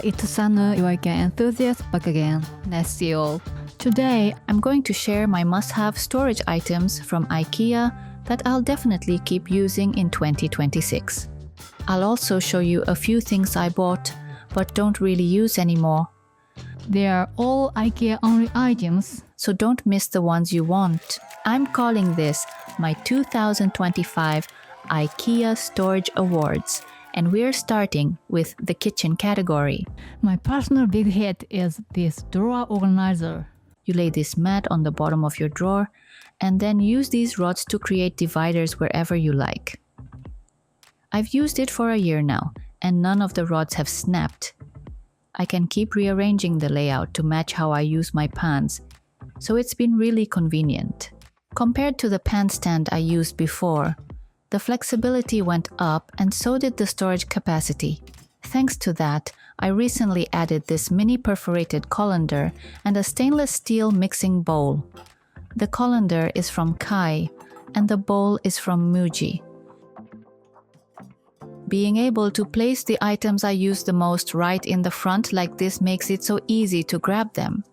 it's Sanu, your IKEA enthusiast, back again. Nice to see you all. Today, I'm going to share my must-have storage items from IKEA that I'll definitely keep using in 2026. I'll also show you a few things I bought but don't really use anymore. They are all IKEA-only items, so don't miss the ones you want. I'm calling this my 2025 IKEA Storage Awards, and we're starting with the kitchen category. My personal big hit is this drawer organizer. You lay this mat on the bottom of your drawer and then use these rods to create dividers wherever you like. I've used it for a year now, and none of the rods have snapped. I can keep rearranging the layout to match how I use my pans, so it's been really convenient. Compared to the pan stand I used before, the flexibility went up and so did the storage capacity. Thanks to that, I recently added this mini perforated colander and a stainless steel mixing bowl. The colander is from Kai and the bowl is from Muji. Being able to place the items I use the most right in the front like this makes it so easy to grab them.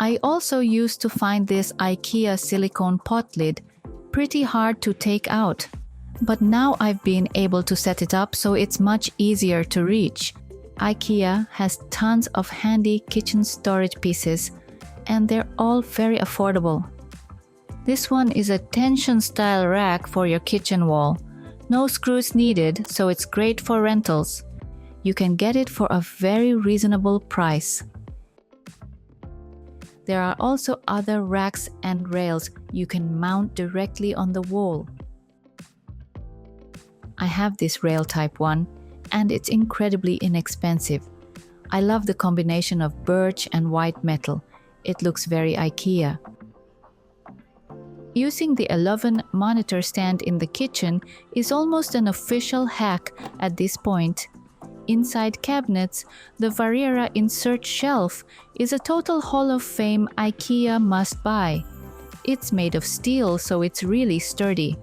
I also used to find this IKEA silicone pot lid pretty hard to take out, but now I've been able to set it up so it's much easier to reach. IKEA has tons of handy kitchen storage pieces and they're all very affordable. This one is a tension style rack for your kitchen wall. No screws needed, so it's great for rentals. You can get it for a very reasonable price. There are also other racks and rails you can mount directly on the wall. I have this rail type one, and it's incredibly inexpensive. I love the combination of birch and white metal. It looks very IKEA. Using the 11 monitor stand in the kitchen is almost an official hack at this point. Inside cabinets, the Variera insert shelf is a total Hall of Fame IKEA must-buy. It's made of steel, so it's really sturdy.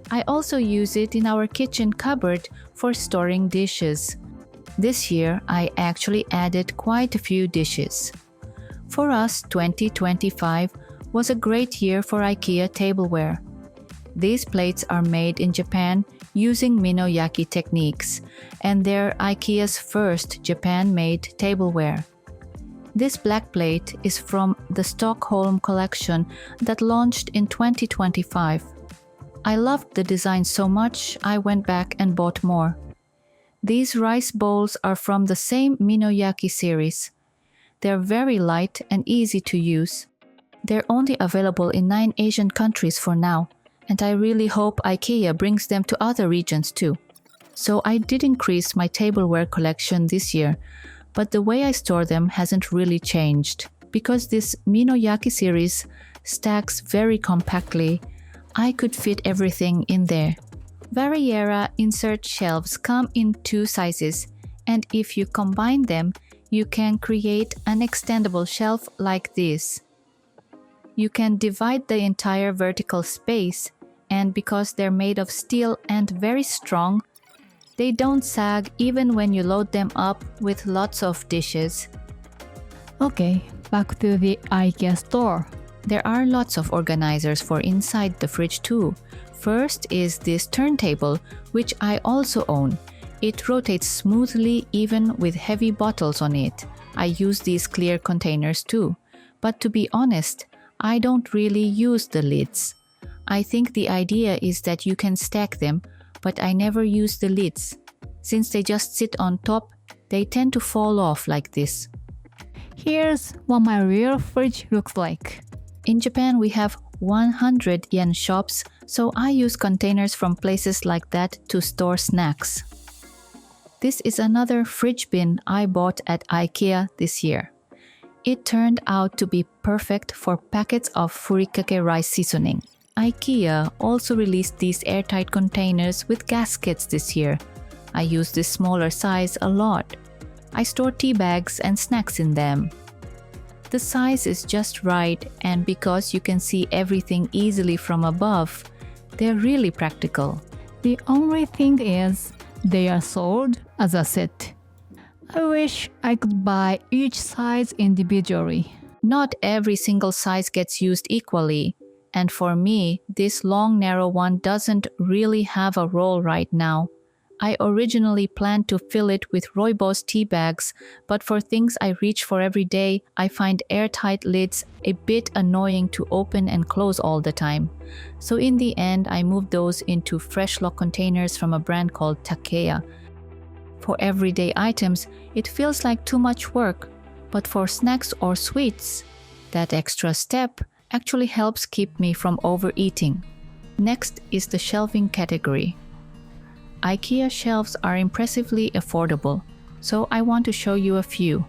I also use it in our kitchen cupboard for storing dishes. This year, I actually added quite a few dishes. For us, 2025 was a great year for IKEA tableware. These plates are made in Japan using Minoyaki techniques, and they're IKEA's first Japan-made tableware. This black plate is from the Stockholm collection that launched in 2025. I loved the design so much, I went back and bought more. These rice bowls are from the same Minoyaki series. They're very light and easy to use. They're only available in 9 Asian countries for now, and I really hope IKEA brings them to other regions too. So I did increase my tableware collection this year, but the way I store them hasn't really changed. Because this Minoyaki series stacks very compactly, I could fit everything in there. Variera insert shelves come in 2 sizes, and if you combine them, you can create an extendable shelf like this. You can divide the entire vertical space, and because they're made of steel and very strong, they don't sag even when you load them up with lots of dishes. Okay, back to the IKEA store. There are lots of organizers for inside the fridge too. First is this turntable, which I also own. It rotates smoothly even with heavy bottles on it. I use these clear containers too. But to be honest, I don't really use the lids. I think the idea is that you can stack them, but I never use the lids. Since they just sit on top, they tend to fall off like this. Here's what my real fridge looks like. In Japan, we have 100 yen shops, so I use containers from places like that to store snacks. This is another fridge bin I bought at IKEA this year. It turned out to be perfect for packets of furikake rice seasoning. IKEA also released these airtight containers with gaskets this year. I use this smaller size a lot. I store tea bags and snacks in them. The size is just right, and because you can see everything easily from above, they're really practical. The only thing is, they are sold as a set. I wish I could buy each size individually. Not every single size gets used equally, and for me, this long narrow one doesn't really have a role right now. I originally planned to fill it with rooibos tea bags, but for things I reach for every day, I find airtight lids a bit annoying to open and close all the time. So in the end, I moved those into fresh lock containers from a brand called IKEA. For everyday items, it feels like too much work, but for snacks or sweets, that extra step actually helps keep me from overeating. Next is the shelving category. IKEA shelves are impressively affordable, so I want to show you a few.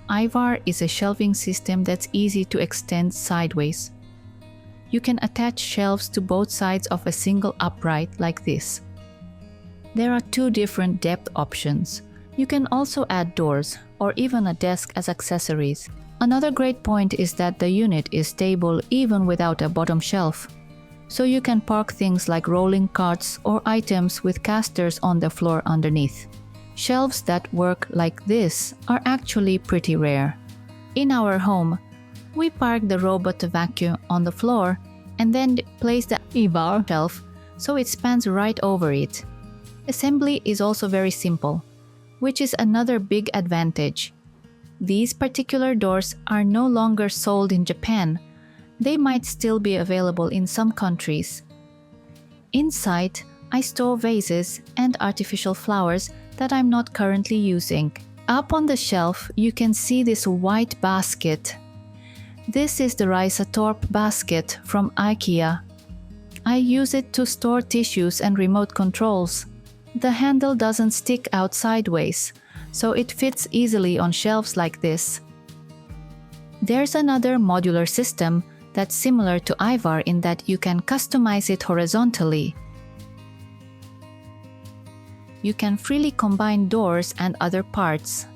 IVAR is a shelving system that's easy to extend sideways. You can attach shelves to both sides of a single upright like this. There are two different depth options. You can also add doors or even a desk as accessories. Another great point is that the unit is stable even without a bottom shelf. So you can park things like rolling carts or items with casters on the floor underneath. Shelves that work like this are actually pretty rare. In our home, we park the robot vacuum on the floor and then place the IVAR shelf so it spans right over it. Assembly is also very simple, which is another big advantage. These particular doors are no longer sold in Japan. They might still be available in some countries. Inside, I store vases and artificial flowers that I'm not currently using. Up on the shelf, you can see this white basket. This is the Risatorp basket from IKEA. I use it to store tissues and remote controls. The handle doesn't stick out sideways, so it fits easily on shelves like this. There's another modular system that's similar to IVAR in that you can customize it horizontally. You can freely combine doors and other parts.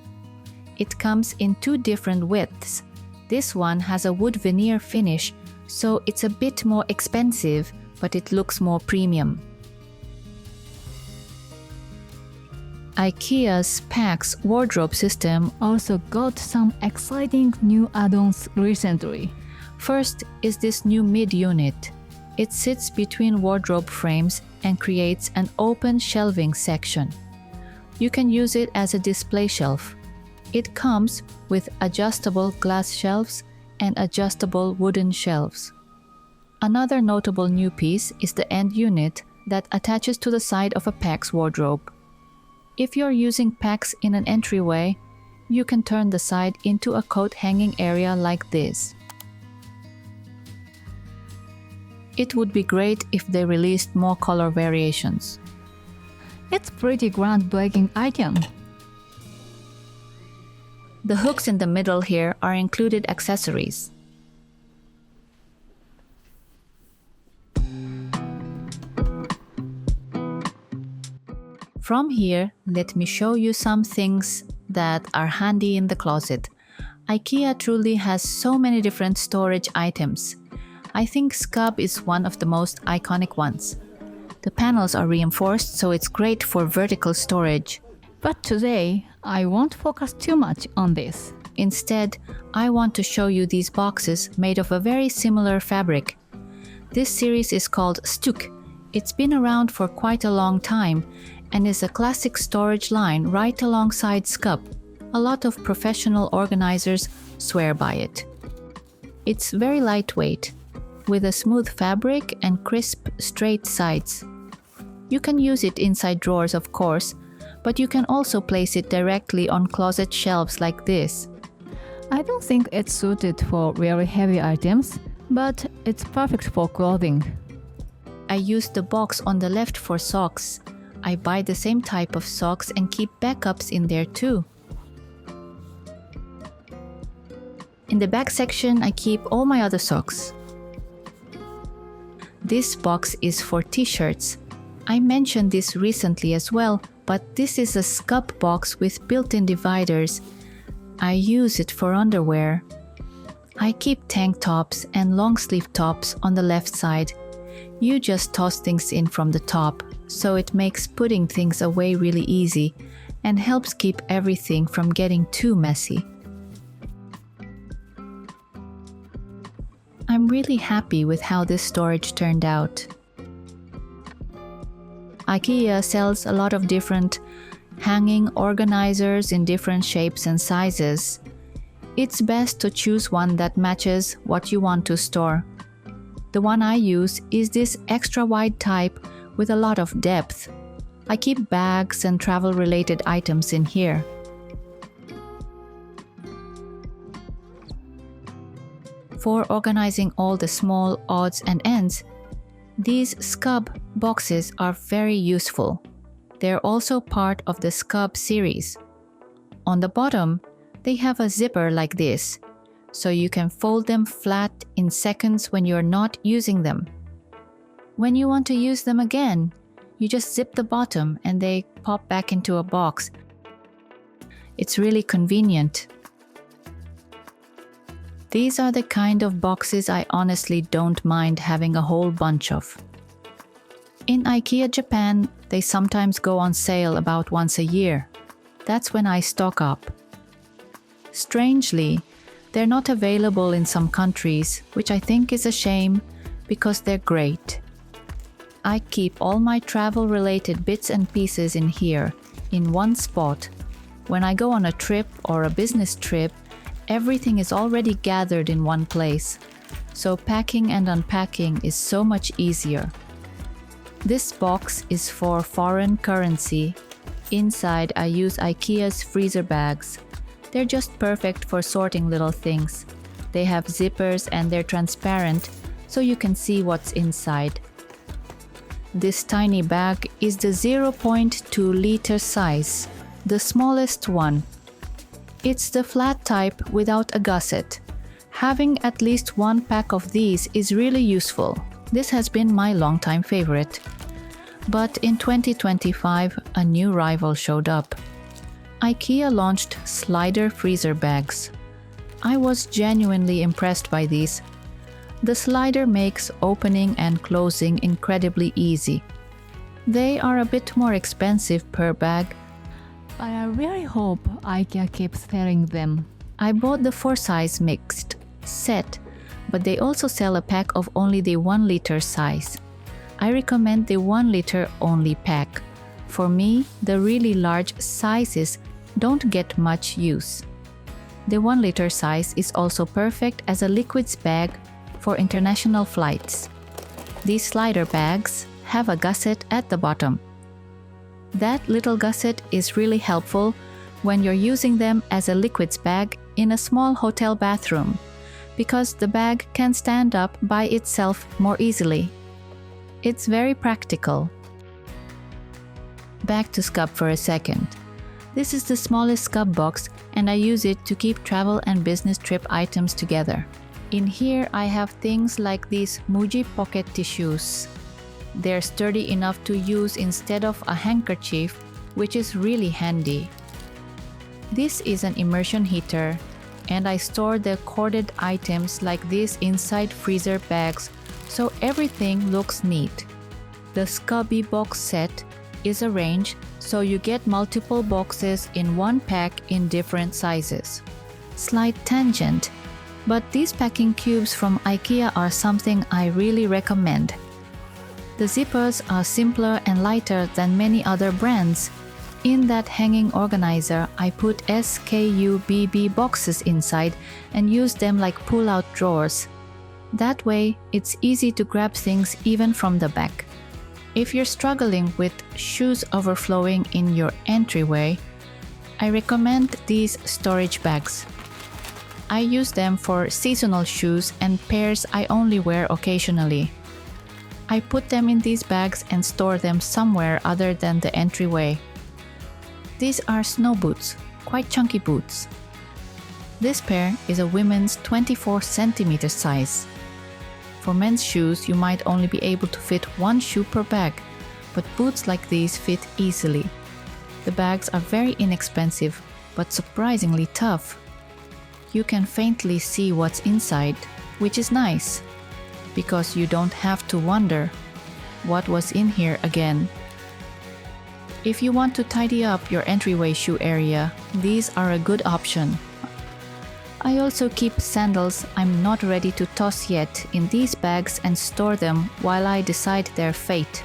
It comes in two different widths. This one has a wood veneer finish, so it's a bit more expensive, but it looks more premium. IKEA's PAX wardrobe system Also got some exciting new add-ons recently. First is this new mid-unit. It sits between wardrobe frames and creates an open shelving section. You can use it as a display shelf. It comes with adjustable glass shelves and adjustable wooden shelves. Another notable new piece is the end unit that attaches to the side of a PAX wardrobe. If you're using PAX in an entryway, you can turn the side into a coat hanging area like this. It would be great if they released more color variations. It's pretty groundbreaking item. The hooks in the middle here are included accessories. From here, let me show you some things that are handy in the closet. IKEA truly has so many different storage items. I think SKÅDIS is one of the most iconic ones. The panels are reinforced, so it's great for vertical storage. But today, I won't focus too much on this. Instead, I want to show you these boxes made of a very similar fabric. This series is called STUK. It's been around for quite a long time and is a classic storage line right alongside SKÅDIS. A lot of professional organizers swear by it. It's very lightweight, with a smooth fabric and crisp, straight sides. You can use it inside drawers, of course, but you can also place it directly on closet shelves like this. I don't think it's suited for really heavy items, but it's perfect for clothing. I use the box on the left for socks. I buy the same type of socks and keep backups in there too. In the back section, I keep all my other socks. This box is for t-shirts. I mentioned this recently as well, but this is a SKÅDIS box with built-in dividers. I use it for underwear. I keep tank tops and long sleeve tops on the left side. You just toss things in from the top, so it makes putting things away really easy. and helps keep everything from getting too messy. I'm really happy with how this storage turned out. IKEA sells a lot of different hanging organizers in different shapes and sizes. It's best to choose one that matches what you want to store. The one I use is this extra wide type with a lot of depth. I keep bags and travel-related items in here. For organizing all the small odds and ends, these SKÅB boxes are very useful. They're also part of the SKÅB series. On the bottom, they have a zipper like this, so you can fold them flat in seconds when you're not using them. When you want to use them again, you just zip the bottom and they pop back into a box. It's really convenient. These are the kind of boxes I honestly don't mind having a whole bunch of. In IKEA Japan, they sometimes go on sale about once a year. That's when I stock up. Strangely, they're not available in some countries, which I think is a shame because they're great. I keep all my travel-related bits and pieces in here, in one spot. When I go on a trip or a business trip, everything is already gathered in one place, so packing and unpacking is so much easier. This box is for foreign currency. Inside, I use IKEA's freezer bags. They're just perfect for sorting little things. They have zippers and they're transparent, so you can see what's inside. This tiny bag is the 0.2 liter size, the smallest one. It's the flat type without a gusset. Having at least one pack of these is really useful. This has been my longtime favorite. But in 2025, a new rival showed up. IKEA launched slider freezer bags. I was genuinely impressed by these. The slider makes opening and closing incredibly easy. They are a bit more expensive per bag, But I really hope IKEA keeps selling them. I bought the 4-size mixed set, but they also sell a pack of only the 1 liter size. I recommend the 1 liter only pack. For me, the really large sizes don't get much use. The 1 liter size is also perfect as a liquids bag for international flights. These slider bags have a gusset at the bottom. That little gusset is really helpful when you're using them as a liquids bag in a small hotel bathroom, because the bag can stand up by itself more easily. It's very practical. Back to SKÅB for a second. This is the smallest SKÅB box and I use it to keep travel and business trip items together. In here I have things like these Muji pocket tissues. They're sturdy enough to use instead of a handkerchief, which is really handy. This is an immersion heater, and I store the corded items like this inside freezer bags, so everything looks neat. The SKÅBI box set is arranged so you get multiple boxes in one pack in different sizes. Slight tangent, but these packing cubes from IKEA are something I really recommend. The zippers are simpler and lighter than many other brands. In that hanging organizer, I put SKUBB boxes inside and use them like pull-out drawers. That way, it's easy to grab things even from the back. If you're struggling with shoes overflowing in your entryway, I recommend these storage bags. I use them for seasonal shoes and pairs I only wear occasionally. I put them in these bags and store them somewhere other than the entryway. These are snow boots, quite chunky boots. This pair is a women's 24 cm size. For men's shoes, you might only be able to fit one shoe per bag, but boots like these fit easily. The bags are very inexpensive, but surprisingly tough. You can faintly see what's inside, which is nice, because you don't have to wonder what was in here again. If you want to tidy up your entryway shoe area, these are a good option. I also keep sandals I'm not ready to toss yet in these bags and store them while I decide their fate.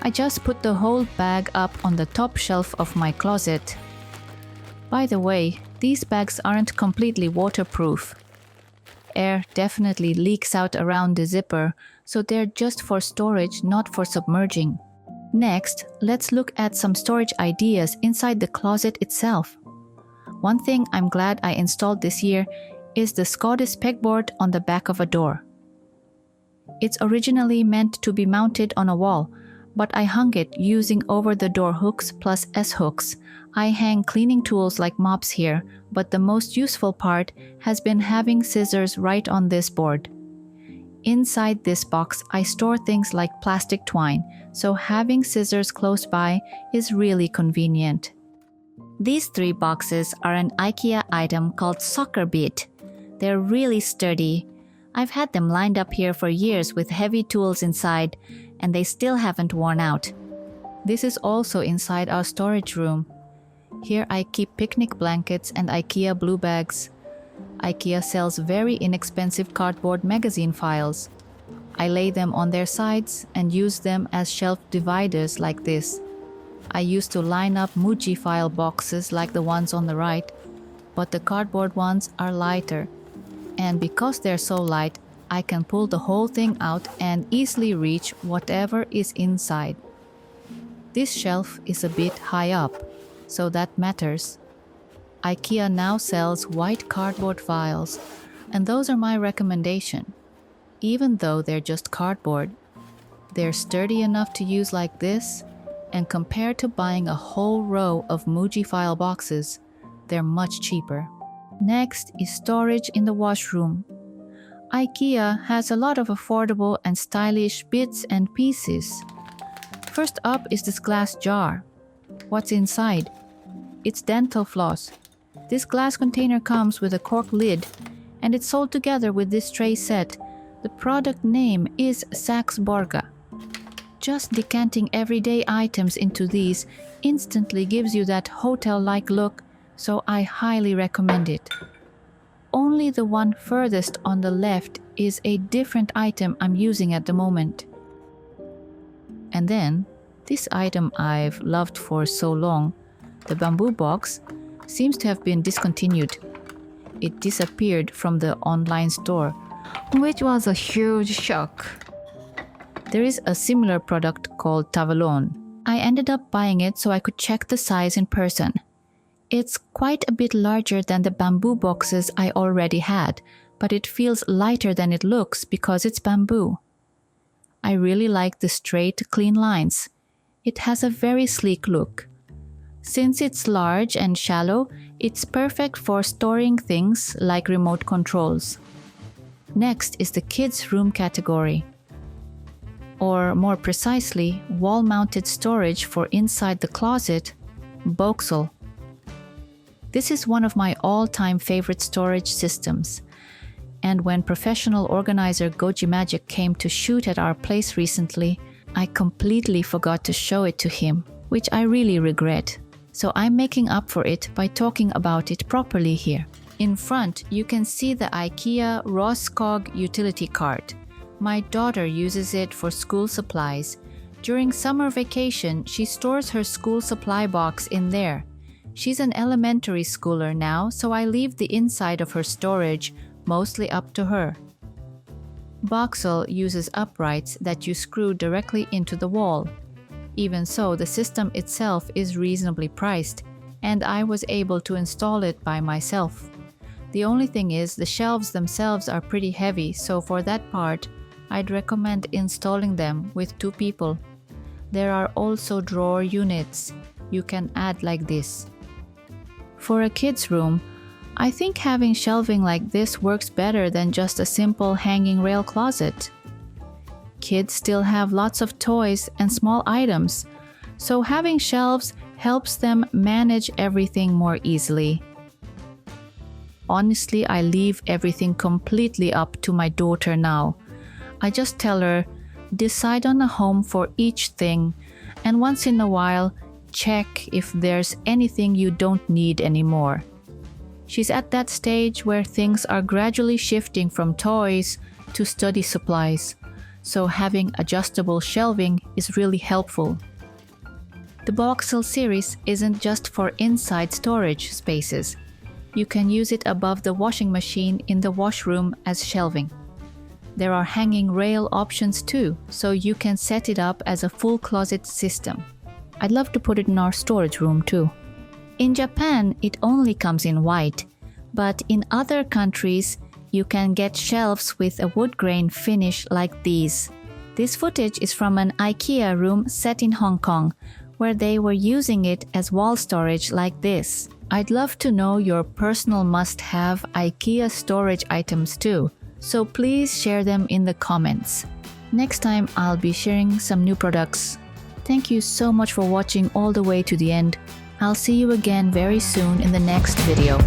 I just put the whole bag up on the top shelf of my closet. By the way, these bags aren't completely waterproof. Air definitely leaks out around the zipper, so they're just for storage, not for submerging. Next, let's look at some storage ideas inside the closet itself. One thing I'm glad I installed this year is the SKÅDIS pegboard on the back of a door. It's originally meant to be mounted on a wall, but I hung it using over-the-door hooks plus S-hooks. I hang cleaning tools like mops here, but the most useful part has been having scissors right on this board. Inside this box, I store things like plastic twine, so having scissors close by is really convenient. These 3 boxes are an IKEA item called soccer beat. They're really sturdy. I've had them lined up here for years with heavy tools inside, and they still haven't worn out. This is also inside our storage room. Here I keep picnic blankets and IKEA blue bags. IKEA sells very inexpensive cardboard magazine files. I lay them on their sides and use them as shelf dividers like this. I used to line up Muji file boxes like the ones on the right, but the cardboard ones are lighter. And because they're so light, I can pull the whole thing out and easily reach whatever is inside. This shelf is a bit high up, so that matters. IKEA now sells white cardboard files, and those are my recommendation. Even though they're just cardboard, they're sturdy enough to use like this, and compared to buying a whole row of Muji file boxes, they're much cheaper. Next is storage in the washroom. IKEA has a lot of affordable and stylish bits and pieces. First up is this glass jar. What's inside? It's dental floss. This glass container comes with a cork lid, and it's sold together with this tray set. The product name is SAXBORGA. Just decanting everyday items into these instantly gives you that hotel-like look, so I highly recommend it. Only the one furthest on the left is a different item I'm using at the moment. And then, this item I've loved for so long, the bamboo box, seems to have been discontinued. It disappeared from the online store, which was a huge shock. There is a similar product called Tavalon. I ended up buying it so I could check the size in person. It's quite a bit larger than the bamboo boxes I already had, but it feels lighter than it looks because it's bamboo. I really like the straight, clean lines. It has a very sleek look. Since it's large and shallow, it's perfect for storing things like remote controls. Next is the kids' room category, or more precisely, wall-mounted storage for inside the closet, BOAXEL. This is one of my all-time favorite storage systems. And when professional organizer Goji Magic came to shoot at our place recently, I completely forgot to show it to him, which I really regret. So I'm making up for it by talking about it properly here. In front, you can see the IKEA Roskog utility cart. My daughter uses it for school supplies. During summer vacation, she stores her school supply box in there. She's an elementary schooler now, so I leave the inside of her storage mostly up to her. BOAXEL uses uprights that you screw directly into the wall. Even so, the system itself is reasonably priced, and I was able to install it by myself. The only thing is, the shelves themselves are pretty heavy, so for that part, I'd recommend installing them with 2 people. There are also drawer units you can add like this. For a kid's room, I think having shelving like this works better than just a simple hanging rail closet. Kids still have lots of toys and small items, so having shelves helps them manage everything more easily. Honestly, I leave everything completely up to my daughter now. I just tell her, decide on a home for each thing, and once in a while, check if there's anything you don't need anymore. She's at that stage where things are gradually shifting from toys to study supplies, so having adjustable shelving is really helpful. The BOAXEL series isn't just for inside storage spaces. You can use it above the washing machine in the washroom as shelving. There are hanging rail options too, so you can set it up as a full closet system. I'd love to put it in our storage room too. In Japan, it only comes in white, but in other countries, you can get shelves with a wood grain finish like these. This footage is from an IKEA room set in Hong Kong, where they were using it as wall storage like this. I'd love to know your personal must-have IKEA storage items too, so please share them in the comments. Next time, I'll be sharing some new products. Thank you so much for watching all the way to the end. I'll see you again very soon in the next video.